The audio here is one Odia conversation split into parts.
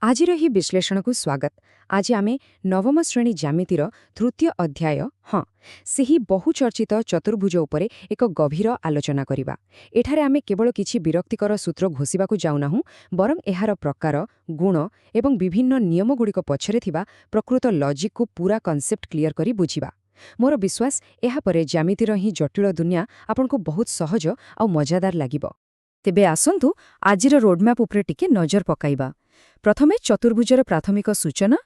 ଆଜିର ଏହି ବିଶ୍ଳେଷଣକୁ ସ୍ୱାଗତ। ଆଜି ଆମେ ନବମ ଶ୍ରେଣୀ ଜ୍ୟାମିତିର ତୃତୀୟ ଅଧ୍ୟାୟ ସେହି ବହୁଚର୍ଚ୍ଚିତ ଚତୁର୍ଭୁଜ ଉପରେ ଏକ ଗଭୀର ଆଲୋଚନା କରିବା। ଏଠାରେ ଆମେ କେବଳ କିଛି ବିରକ୍ତିକର ସୂତ୍ର ଘୋଷିବାକୁ ଯାଉନାହୁଁ, ବରଂ ଏହାର ପ୍ରକାର, ଗୁଣ ଏବଂ ବିଭିନ୍ନ ନିୟମଗୁଡ଼ିକ ପଛରେ ଥିବା ପ୍ରକୃତ ଲଜିକ୍କୁ ପୁରା କନସେପ୍ଟ କ୍ଲିୟର କରି ବୁଝିବା। ମୋର ବିଶ୍ୱାସ, ଏହାପରେ ଜ୍ୟାମିତିର ହିଁ ଜଟିଳ ଦୁନିଆ ଆପଣଙ୍କୁ ବହୁତ ସହଜ ଆଉ ମଜାଦାର ଲାଗିବ। ତେବେ ଆସନ୍ତୁ ଆଜିର ରୋଡମ୍ୟାପ୍ ଉପରେ ଟିକେ ନଜର ପକାଇବା। ପ୍ରଥମେ ଚତୁର୍ଭୁଜର ପ୍ରାଥମିକ ସୂଚନା,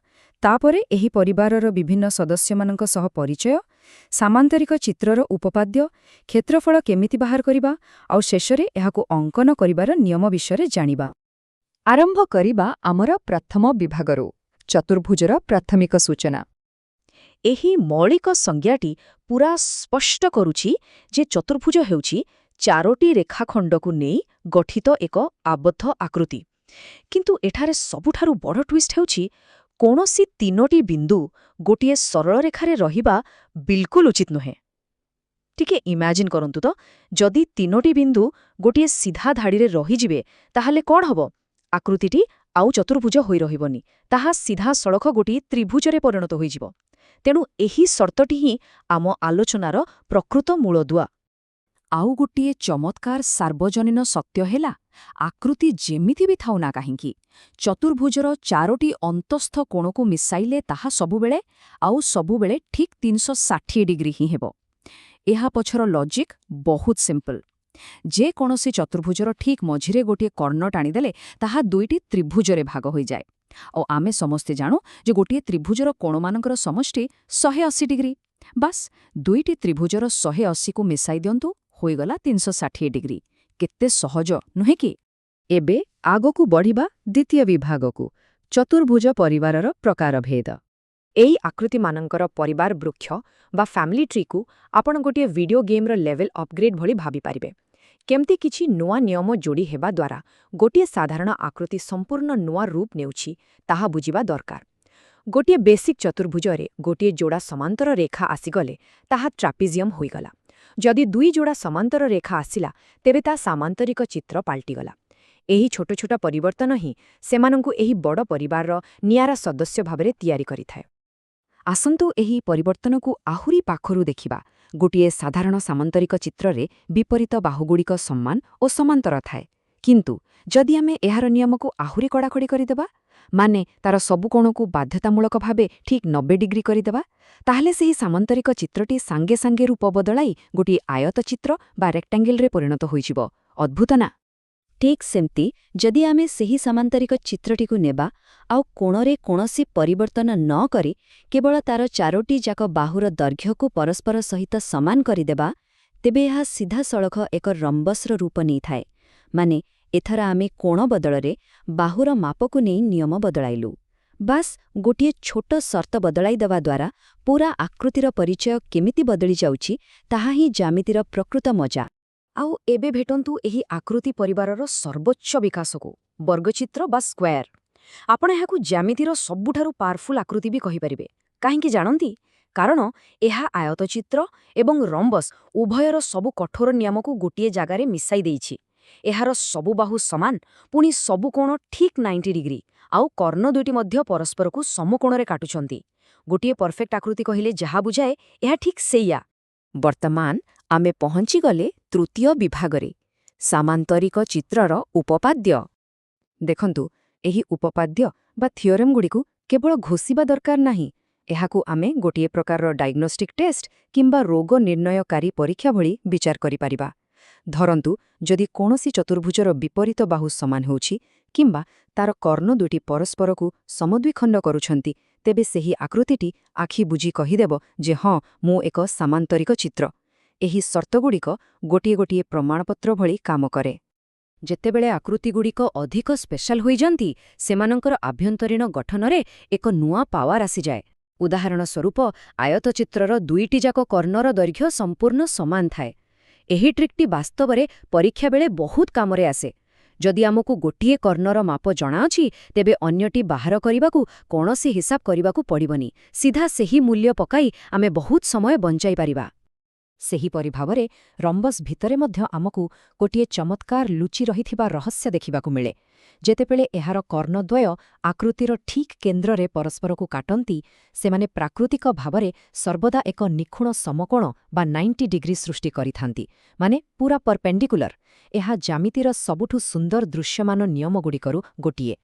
ତାପରେ ଏହି ପରିବାରର ବିଭିନ୍ନ ସଦସ୍ୟମାନଙ୍କ ସହ ପରିଚୟ, ସାମାନ୍ତରିକ ଚିତ୍ରର ଉପପାଦ୍ୟ, କ୍ଷେତ୍ରଫଳ କେମିତି ବାହାର କରିବା ଆଉ ଶେଷରେ ଏହାକୁ ଅଙ୍କନ କରିବାର ନିୟମ ବିଷୟରେ ଜାଣିବା। ଆରମ୍ଭ କରିବା ଆମର ପ୍ରଥମ ବିଭାଗରୁ, ଚତୁର୍ଭୁଜର ପ୍ରାଥମିକ ସୂଚନା। ଏହି ମୌଳିକ ସଂଜ୍ଞାଟି ପୁରା ସ୍ପଷ୍ଟ କରୁଛି ଯେ ଚତୁର୍ଭୁଜ ହେଉଛି ଚାରୋଟି ରେଖାଖଣ୍ଡକୁ ନେଇ ଗଠିତ ଏକ ଆବଦ୍ଧ ଆକୃତି। କିନ୍ତୁ ଏଠାରେ ସବୁଠାରୁ ବଡ଼ ଟ୍ୱିଷ୍ଟ ହେଉଛି କୌଣସି ତିନୋଟି ବିନ୍ଦୁ ଗୋଟିଏ ସରଳ ରେଖାରେ ରହିବା ବିଲକୁଲ ଉଚିତ ନୁହେଁ। ଟିକେ ଇମାଜିନ୍ କରନ୍ତୁ ତ, ଯଦି ତିନୋଟି ବିନ୍ଦୁ ଗୋଟିଏ ସିଧା ଧାଡ଼ିରେ ରହିଯିବେ ତାହେଲେ କ'ଣ ହେବ? ଆକୃତିଟି ଆଉ ଚତୁର୍ଭୁଜ ହୋଇ ରହିବନି, ତାହା ସିଧାସଳଖ ଗୋଟିଏ ତ୍ରିଭୁଜରେ ପରିଣତ ହୋଇଯିବ। ତେଣୁ ଏହି ସର୍ତ୍ତଟି ହିଁ ଆମ ଆଲୋଚନାର ପ୍ରକୃତ ମୂଳଦୁଆ। ଆଉ ଗୋଟିଏ ଚମତ୍କାର ସାର୍ବଜନୀନ ସତ୍ୟ ହେଲା, ଆକୃତି ଯେମିତି ବି ଥାଉ ନା କାହିଁକି, ଚତୁର୍ଭୁଜର ଚାରୋଟି ଅନ୍ତଃସ୍ଥ କୋଣକୁ ମିଶାଇଲେ ତାହା ସବୁବେଳେ ଠିକ୍ 360 ଡିଗ୍ରୀ ହିଁ ହେବ। ଏହା ପଛର ଲଜିକ୍ ବହୁତ ସିମ୍ପଲ୍। ଯେକୌଣସି ଚତୁର୍ଭୁଜର ଠିକ୍ ମଝିରେ ଗୋଟିଏ କର୍ଣ୍ଣ ଟାଣିଦେଲେ ତାହା ଦୁଇଟି ତ୍ରିଭୁଜରେ ଭାଗ ହୋଇଯାଏ। ଆଉ ଆମେ ସମସ୍ତେ ଜାଣୁ ଯେ ଗୋଟିଏ ତ୍ରିଭୁଜର କୋଣମାନଙ୍କର ସମଷ୍ଟି 180 ଡିଗ୍ରୀ। ବାସ୍, ଦୁଇଟି ତ୍ରିଭୁଜର 180କୁ ମିଶାଇ ଦିଅନ୍ତୁ, ହୋଇଗଲା 360 ଡିଗ୍ରୀ। କେତେ ସହଜ, ନୁହେଁ କି? ଏବେ ଆଗକୁ ବଢ଼ିବା ଦ୍ୱିତୀୟ ବିଭାଗକୁ, ଚତୁର୍ଭୁଜ ପରିବାରର ପ୍ରକାରଭେଦ। ଏହି ଆକୃତିମାନଙ୍କର ପରିବାର ବୃକ୍ଷ ବା ଫ୍ୟାମିଲି ଟ୍ରିକୁ ଆପଣ ଗୋଟିଏ ଭିଡିଓ ଗେମ୍ର ଲେଭେଲ୍ ଅପଗ୍ରେଡ୍ ଭଳି ଭାବିପାରିବେ। କେମିତି କିଛି ନୂଆ ନିୟମ ଯୋଡ଼ି ହେବା ଦ୍ୱାରା ଗୋଟିଏ ସାଧାରଣ ଆକୃତି ସମ୍ପୂର୍ଣ୍ଣ ନୂଆ ରୂପ ନେଉଛି ତାହା ବୁଝିବା ଦରକାର। ଗୋଟିଏ ବେସିକ୍ ଚତୁର୍ଭୁଜରେ ଗୋଟିଏ ଯୋଡ଼ା ସମାନ୍ତର ରେଖା ଆସିଗଲେ ତାହା ଟ୍ରାପିଜିୟମ୍ ହୋଇଗଲା। ଯଦି ଦୁଇ ଯୋଡ଼ା ସମାନ୍ତର ରେଖା ଆସିଲା, ତେବେ ତା ସାମାନ୍ତରିକ ଚିତ୍ର ପାଲଟିଗଲା। ଏହି ଛୋଟ ଛୋଟ ପରିବର୍ତ୍ତନ ହିଁ ସେମାନଙ୍କୁ ଏହି ବଡ଼ ପରିବାରର ନିଆରା ସଦସ୍ୟ ଭାବରେ ତିଆରି କରିଥାଏ। ଆସନ୍ତୁ ଏହି ପରିବର୍ତ୍ତନକୁ ଆହୁରି ପାଖରୁ ଦେଖିବା। ଗୋଟିଏ ସାଧାରଣ ସାମାନ୍ତରିକ ଚିତ୍ରରେ ବିପରୀତ ବାହୁଗୁଡ଼ିକ ସମାନ ଓ ସମାନ୍ତର ଥାଏ। କିନ୍ତୁ ଯଦି ଆମେ ଏହାର ନିୟମକୁ ଆହୁରି କଡ଼ାକଡ଼ି କରିଦେବା, ମାନେ ତାର ସବୁ କୋଣକୁ ବାଧ୍ୟତାମୂଳକ ଭାବେ ଠିକ୍ 90 ଡିଗ୍ରୀ କରିଦେବା, ତାହେଲେ ସେହି ସାମାନ୍ତରିକ ଚିତ୍ରଟି ସାଙ୍ଗେ ସାଙ୍ଗେ ରୂପ ବଦଳାଇ ଗୋଟିଏ ଆୟତ ଚିତ୍ର ବା ରେକ୍ଟାଙ୍ଗେଲରେ ପରିଣତ ହୋଇଯିବ। ଅଦ୍ଭୁତ ନା? ଠିକ୍ ସେମିତି ଯଦି ଆମେ ସେହି ସାମାନ୍ତରିକ ଚିତ୍ରଟିକୁ ନେବା ଆଉ କୋଣରେ କୌଣସି ପରିବର୍ତ୍ତନ ନ କରି କେବଳ ତାର ଚାରୋଟି ଯାକ ବାହୁର ଦୈର୍ଘ୍ୟକୁ ପରସ୍ପର ସହିତ ସମାନ କରିଦେବା, ତେବେ ଏହା ସିଧାସଳଖ ଏକ ରମ୍ବସ୍ର ରୂପ ନେଇଥାଏ। ମାନେ ଏଥର ଆମେ କୋଣ ବଦଳରେ ବାହୁର ମାପକୁ ନେଇ ନିୟମ ବଦଳାଇଲୁ। ବାସ୍, ଗୋଟିଏ ଛୋଟ ସର୍ତ୍ତ ବଦଳାଇ ଦେବା ଦ୍ୱାରା ପୁରା ଆକୃତିର ପରିଚୟ କେମିତି ବଦଳି ଯାଉଛି ତାହା ହିଁ ଜ୍ୟାମିତିର ପ୍ରକୃତ ମଜା। ଆଉ ଏବେ ଭେଟନ୍ତୁ ଏହି ଆକୃତି ପରିବାରର ସର୍ବୋଚ୍ଚ ବିକାଶକୁ, ବର୍ଗଚିତ୍ର ବା ସ୍କ୍ୱାର। ଆପଣ ଏହାକୁ ଜ୍ୟାମିତିର ସବୁଠାରୁ ପାୱାରଫୁଲ୍ ଆକୃତି ବି କହିପାରିବେ। କାହିଁକି ଜାଣନ୍ତି? କାରଣ ଏହା ଆୟତଚିତ୍ର ଏବଂ ରମ୍ବସ୍ ଉଭୟର ସବୁ କଠୋର ନିୟମକୁ ଗୋଟିଏ ଜାଗାରେ ମିଶାଇ ଦେଇଛି। ଏହାର ସବୁ ବାହୁ ସମାନ, ପୁଣି ସବୁ କୋଣ ଠିକ୍ 90 ଡିଗ୍ରୀ, ଆଉ କର୍ଣ୍ଣ ଦୁଇଟି ମଧ୍ୟ ପରସ୍ପରକୁ ସମକୋଣରେ କାଟୁଛନ୍ତି। ଗୋଟିଏ ପରଫେକ୍ଟ ଆକୃତି କହିଲେ ଯାହା ବୁଝାଏ, ଏହା ଠିକ୍ ସେଇଆ। ବର୍ତ୍ତମାନ ଆମେ ପହଞ୍ଚିଗଲେ ତୃତୀୟ ବିଭାଗରେ, ସାମାନ୍ତରିକ ଚିତ୍ରର ଉପପାଦ୍ୟ। ଦେଖନ୍ତୁ, ଏହି ଉପପାଦ୍ୟ ବା ଥିଓରେମ୍ଗୁଡ଼ିକୁ କେବଳ ଘୋଷିବା ଦରକାର ନାହିଁ। ଏହାକୁ ଆମେ ଗୋଟିଏ ପ୍ରକାରର ଡାଇଗ୍ନୋଷ୍ଟିକ୍ ଟେଷ୍ଟ କିମ୍ବା ରୋଗ ନିର୍ଣ୍ଣୟକାରୀ ପରୀକ୍ଷା ଭଳି ବିଚାର କରିପାରିବା। ଧରନ୍ତୁ, ଯଦି କୌଣସି ଚତୁର୍ଭୁଜର ବିପରୀତ ବାହୁ ସମାନ ହେଉଛି କିମ୍ବା ତାର କର୍ଣ୍ଣ ଦୁଇଟି ପରସ୍ପରକୁ ସମଦ୍ୱିଖଣ୍ଡ କରୁଛନ୍ତି, ତେବେ ସେହି ଆକୃତିଟି ଆଖି ବୁଜି କହିଦେବ ଯେ ହଁ, ମୁଁ ଏକ ସାମାନ୍ତରିକ ଚିତ୍ର। ଏହି ସର୍ତ୍ତଗୁଡ଼ିକ ଗୋଟିଏ ଗୋଟିଏ ପ୍ରମାଣପତ୍ର ଭଳି କାମ କରେ। ଯେତେବେଳେ ଆକୃତିଗୁଡ଼ିକ ଅଧିକ ସ୍ପେଶାଲ ହୋଇଯାନ୍ତି, ସେମାନଙ୍କର ଆଭ୍ୟନ୍ତରୀଣ ଗଠନରେ ଏକ ନୂଆ ପାୱାର ଆସିଯାଏ। ଉଦାହରଣ ସ୍ୱରୂପ, ଆୟତଚିତ୍ରର ଦୁଇଟି ଯାକ କର୍ଣ୍ଣର ଦୈର୍ଘ୍ୟ ସମ୍ପୂର୍ଣ୍ଣ ସମାନ ଥାଏ। ଏହି ଟ୍ରିକ୍ଟି ବାସ୍ତବରେ ପରୀକ୍ଷା ବେଳେ ବହୁତ କାମରେ ଆସେ। ଯଦି ଆମକୁ ଗୋଟିଏ କର୍ଣ୍ଣର ମାପ ଜଣାଅଛି, ତେବେ ଅନ୍ୟଟି ବାହାର କରିବାକୁ କୌଣସି ହିସାବ କରିବାକୁ ପଡ଼ିବନି। ସିଧା ସେହି ମୂଲ୍ୟ ପକାଇ ଆମେ ବହୁତ ସମୟ ବଞ୍ଚାଇ ପାରିବା। ସେହିପରି ଭାବରେ ରମ୍ବସ୍ ଭିତରେ ମଧ୍ୟ ଆମକୁ ଗୋଟିଏ ଚମତ୍କାର ଲୁଚି ରହିଥିବା ରହସ୍ୟ ଦେଖିବାକୁ ମିଳେ। ଯେତେବେଳେ ଏହାର କର୍ଣ୍ଣଦ୍ୱୟ ଆକୃତିର ଠିକ୍ କେନ୍ଦ୍ରରେ ପରସ୍ପରକୁ କାଟନ୍ତି ସେମାନେ ପ୍ରାକୃତିକ ଭାବରେ ସର୍ବଦା ଏକ ନିଖୁଣ ସମକୋଣ ବା 90 ଡିଗ୍ରୀ ସୃଷ୍ଟି କରିଥାନ୍ତି ମାନେ ପୁରା ପରପେଣ୍ଡିକୁଲର। ଏହା ଜ୍ୟାମିତିର ସବୁଠୁ ସୁନ୍ଦର ଦୃଶ୍ୟମାନ ନିୟମଗୁଡ଼ିକରୁ ଗୋଟିଏ।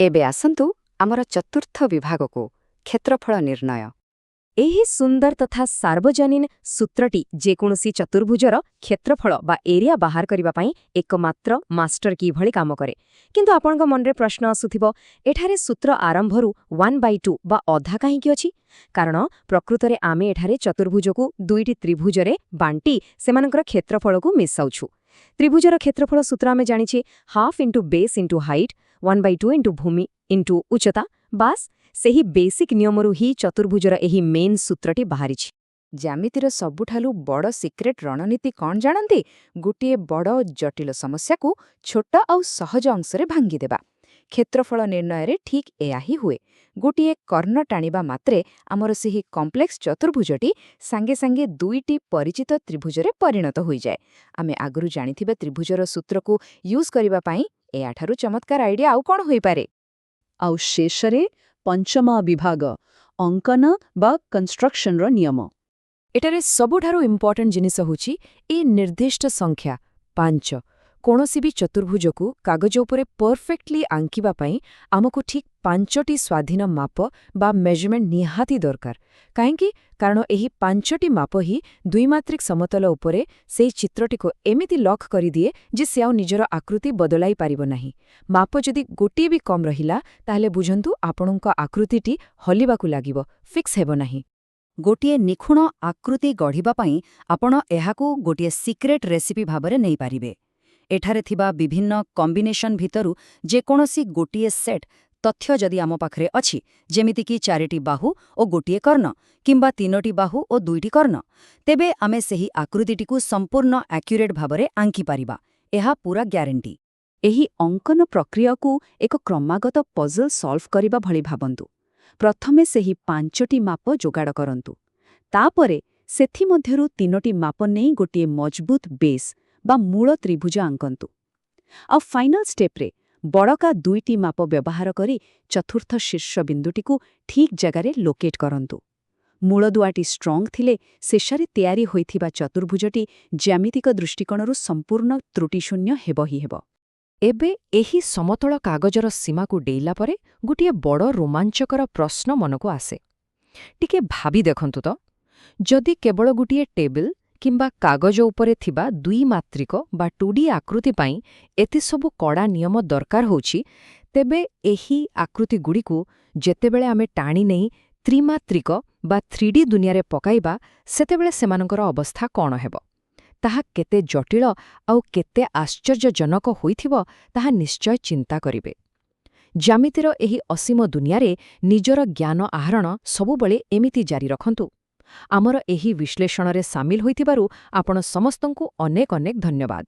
ଏବେ ଆସନ୍ତୁ ଆମର ଚତୁର୍ଥ ବିଭାଗକୁ, କ୍ଷେତ୍ରଫଳ ନିର୍ଣ୍ଣୟ। ଏହି ସୁନ୍ଦର ତଥା ସାର୍ବଜନୀନ ସୂତ୍ରଟି ଯେକୌଣସି ଚତୁର୍ଭୁଜର କ୍ଷେତ୍ରଫଳ ବା ଏରିଆ ବାହାର କରିବା ପାଇଁ ଏକମାତ୍ର ମାଷ୍ଟର କି ଭଳି କାମ କରେ। କିନ୍ତୁ ଆପଣଙ୍କ ମନରେ ପ୍ରଶ୍ନ ଆସୁଥିବ, ଏଠାରେ ସୂତ୍ର ଆରମ୍ଭରୁ 1/2 ବା ଅଧା କାହିଁକି ଅଛି? କାରଣ ପ୍ରକୃତରେ ଆମେ ଏଠାରେ ଚତୁର୍ଭୁଜକୁ ଦୁଇଟି ତ୍ରିଭୁଜରେ ବାଣ୍ଟି ସେମାନଙ୍କର କ୍ଷେତ୍ରଫଳକୁ ମିଶାଉଛୁ। ତ୍ରିଭୁଜର କ୍ଷେତ୍ରଫଳ ସୂତ୍ର ଆମେ ଜାଣିଛେ ହାଫ୍ ଇଣ୍ଟୁ ବେସ୍ ଇଣ୍ଟୁ ହାଇଟ୍ 1/2 ଇଣ୍ଟୁ ଭୂମି ଇଣ୍ଟୁ ଉଚ୍ଚତା। ବାସ୍ ସେହି ବେସିକ୍ ନିୟମରୁ ହିଁ ଚତୁର୍ଭୁଜର ଏହି ମେନ୍ ସୂତ୍ରଟି ବାହାରିଛି। ଜ୍ୟାମିତିର ସବୁଠାରୁ ବଡ଼ ସିକ୍ରେଟ୍ ରଣନୀତି କ'ଣ ଜାଣନ୍ତି? ଗୋଟିଏ ବଡ଼ ଜଟିଳ ସମସ୍ୟାକୁ ଛୋଟ ଆଉ ସହଜ ଅଂଶରେ ଭାଙ୍ଗିଦେବା। କ୍ଷେତ୍ରଫଳ ନିର୍ଣ୍ଣୟରେ ଠିକ୍ ଏହା ହିଁ ହୁଏ। ଗୋଟିଏ କର୍ଣ୍ଣ ଟାଣିବା ମାତ୍ରେ ଆମର ସେହି କମ୍ପ୍ଲେକ୍ସ ଚତୁର୍ଭୁଜଟି ସାଙ୍ଗେ ସାଙ୍ଗେ ଦୁଇଟି ପରିଚିତ ତ୍ରିଭୁଜରେ ପରିଣତ ହୋଇଯାଏ। ଆମେ ଆଗରୁ ଜାଣିଥିବା ତ୍ରିଭୁଜର ସୂତ୍ରକୁ ୟୁଜ୍ କରିବା ପାଇଁ ଏହାଠାରୁ ଚମତ୍କାର ଆଇଡିଆ ଆଉ କ'ଣ ହୋଇପାରେ? ଆଉ ଶେଷରେ ପଞ୍ଚମ ବିଭାଗ, ଅଙ୍କନ ବା କନଷ୍ଟ୍ରକ୍ସନର ନିୟମ। ଏଠାରେ ସବୁଠାରୁ ଇମ୍ପୋର୍ଟାଣ୍ଟ ଜିନିଷ ହେଉଛି ଏ ନିର୍ଦ୍ଦିଷ୍ଟ ସଂଖ୍ୟା 5। କୌଣସି ବି ଚତୁର୍ଭୁଜକୁ କାଗଜ ଉପରେ ପରଫେକ୍ଟଲି ଆଙ୍କିବା ପାଇଁ ଆମକୁ ଠିକ୍ 5ଟି ସ୍ୱାଧୀନ ମାପ ବା ମେଜରମେଣ୍ଟ ନିହାତି ଦରକାର। କାହିଁକି? କାରଣ ଏହି 5ଟି ମାପ ହିଁ ଦ୍ୱିମାତ୍ରିକ ସମତଳ ଉପରେ ସେହି ଚିତ୍ରଟିକୁ ଏମିତି ଲକ୍ କରିଦିଏ ଯେ ସେ ଆଉ ନିଜର ଆକୃତି ବଦଳାଇ ପାରିବ ନାହିଁ। ମାପ ଯଦି ଗୋଟିଏ ବି କମ୍ ରହିଲା ତାହେଲେ ବୁଝନ୍ତୁ ଆପଣଙ୍କ ଆକୃତିଟି ହଲିବାକୁ ଲାଗିବ, ଫିକ୍ସ ହେବ ନାହିଁ। ଗୋଟିଏ ନିଖୁଣ ଆକୃତି ଗଢ଼ିବା ପାଇଁ ଆପଣ ଏହାକୁ ଗୋଟିଏ ସିକ୍ରେଟ୍ ରେସିପି ଭାବରେ ନେଇପାରିବେ। ଏଠାରେ ଥିବା ବିଭିନ୍ନ କମ୍ବିନେସନ୍ ଭିତରୁ ଯେକୌଣସି ଗୋଟିଏ ସେଟ୍ ତଥ୍ୟ ଯଦି ଆମ ପାଖରେ ଅଛି, ଯେମିତିକି 4ଟି ବାହୁ ଓ ଗୋଟିଏ କର୍ଣ୍ଣ କିମ୍ବା 3ଟି ବାହୁ ଓ 2ଟି କର୍ଣ୍ଣ, ତେବେ ଆମେ ସେହି ଆକୃତିଟିକୁ ସମ୍ପୂର୍ଣ୍ଣ ଆକ୍ୟୁରେଟ୍ ଭାବରେ ଆଙ୍କିପାରିବା। ଏହା ପୁରା ଗ୍ୟାରେଣ୍ଟି। ଏହି ଅଙ୍କନ ପ୍ରକ୍ରିୟାକୁ ଏକ କ୍ରମାଗତ ପଜଲ୍ ସଲ୍ଭ କରିବା ଭଳି ଭାବନ୍ତୁ। ପ୍ରଥମେ ସେହି 5ଟି ମାପ ଯୋଗାଡ଼ କରନ୍ତୁ। ତାପରେ ସେଥିମଧ୍ୟରୁ 3ଟି ମାପ ନେଇ ଗୋଟିଏ ମଜବୁତ ବେସ୍ ବା ମୂଳ ତ୍ରିଭୁଜ ଆଙ୍କନ୍ତୁ। ଆଉ ଫାଇନାଲ ଷ୍ଟେପ୍ରେ ବଡ଼କା 2ଟି ମାପ ବ୍ୟବହାର କରି ଚତୁର୍ଥ ଶୀର୍ଷ ବିନ୍ଦୁଟିକୁ ଠିକ୍ ଜାଗାରେ ଲୋକେଟ୍ କରନ୍ତୁ। ମୂଳଦୁଆଟି ଷ୍ଟ୍ରଙ୍ଗ ଥିଲେ ଶେଷରେ ତିଆରି ହୋଇଥିବା ଚତୁର୍ଭୁଜଟି ଜ୍ୟାମିତିକ ଦୃଷ୍ଟିକୋଣରୁ ସମ୍ପୂର୍ଣ୍ଣ ତ୍ରୁଟିଶୂନ୍ୟ ହେବ ହିଁ ହେବ। ଏବେ ଏହି ସମତଳ କାଗଜର ସୀମାକୁ ଡେଇଁଲା ପରେ ଗୋଟିଏ ବଡ଼ ରୋମାଞ୍ଚକର ପ୍ରଶ୍ନ ମନକୁ ଆସେ। ଟିକେ ଭାବି ଦେଖନ୍ତୁ ତ, ଯଦି କେବଳ ଗୋଟିଏ ଟେବୁଲ କିମ୍ବା କାଗଜ ଉପରେ ଥିବା ଦ୍ୱିମାତ୍ରିକ ବା 2D ଆକୃତି ପାଇଁ ଏତେ ସବୁ କଡ଼ା ନିୟମ ଦରକାର ହେଉଛି, ତେବେ ଏହି ଆକୃତିଗୁଡ଼ିକୁ ଯେତେବେଳେ ଆମେ ଟାଣି ନେଇ ତ୍ରିମାତ୍ରିକ ବା 3D ଦୁନିଆରେ ପକାଇବା, ସେତେବେଳେ ସେମାନଙ୍କର ଅବସ୍ଥା କ'ଣ ହେବ? ତାହା କେତେ ଜଟିଳ ଆଉ କେତେ ଆଶ୍ଚର୍ଯ୍ୟଜନକ ହୋଇଥିବ ତାହା ନିଶ୍ଚୟ ଚିନ୍ତା କରିବେ। ଜ୍ୟାମିତିର ଏହି ଅସୀମ ଦୁନିଆରେ ନିଜର ଜ୍ଞାନ ଆହରଣ ସବୁବେଳେ ଏମିତି ଜାରି ରଖନ୍ତୁ। ଆମର ଏହି ବିଶ୍ଳେଷଣରେ ସାମିଲ ହୋଇଥିବାରୁ ଆପଣ ସମସ୍ତଙ୍କୁ ଅନେକ ଅନେକ ଧନ୍ୟବାଦ।